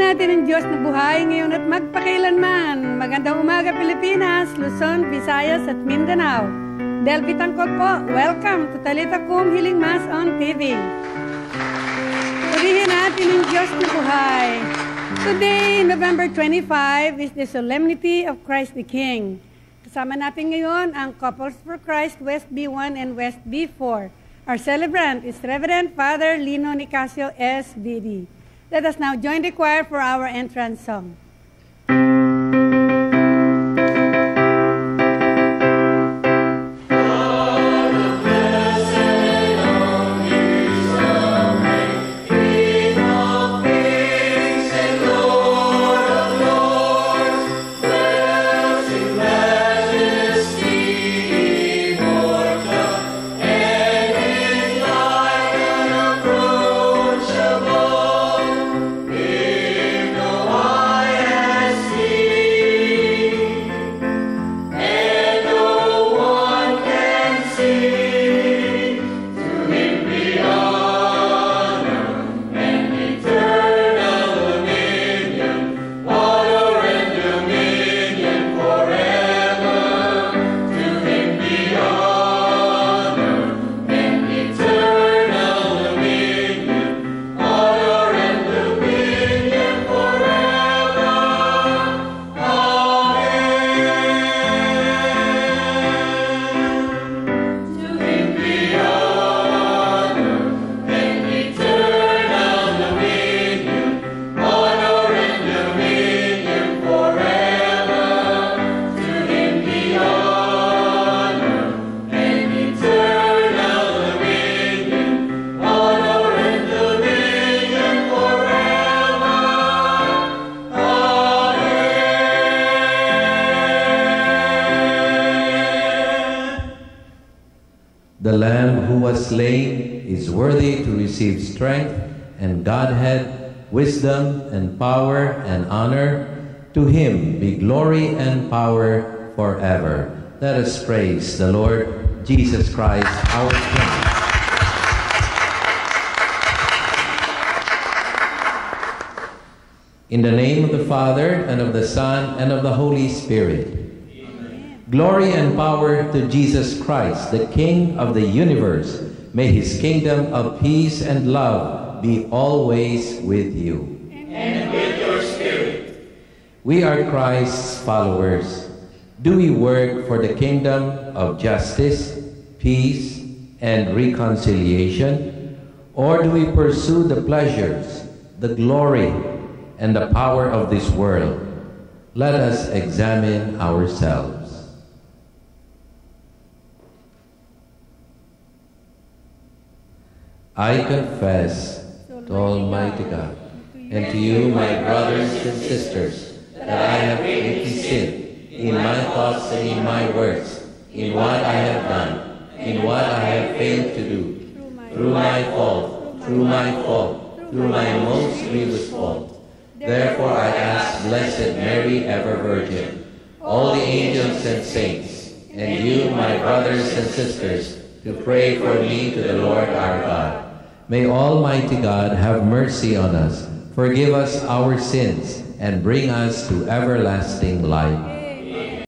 natin ang Diyos na buhay ngayon at magpakailanman. Magandang umaga Pilipinas, Luzon, Visayas at Mindanao. Delby Tangkod po, welcome to Talita Kum Healing Mass on TV. Purihin natin ang Diyos na buhay. Today, November 25, is the Solemnity of Christ the King. Kasama natin ngayon ang Couples for Christ West B1 and West B4. Our celebrant is Reverend Father Lino Nicasio S.D.D. Let us now join the choir for our entrance song. The Lamb who was slain is worthy to receive strength and Godhead, wisdom and power and honor. To him be glory and power forever. Let us praise the Lord Jesus Christ, our King. In the name of the Father, and of the Son, and of the Holy Spirit. Glory and power to Jesus Christ, the King of the universe. May his kingdom of peace and love be always with you. And with your spirit. We are Christ's followers. Do we work for the kingdom of justice, peace, and reconciliation? Or do we pursue the pleasures, the glory, and the power of this world? Let us examine ourselves. I confess to Almighty God and to you, my brothers and sisters, that I have greatly sinned in my thoughts and in my words, in what I have done, in what I have failed to do, through my fault, through my most grievous fault. Therefore I ask Blessed Mary, ever Virgin, all the angels and saints, and you, my brothers and sisters, to pray for me to the Lord our God. May Almighty God have mercy on us, forgive us our sins, and bring us to everlasting life.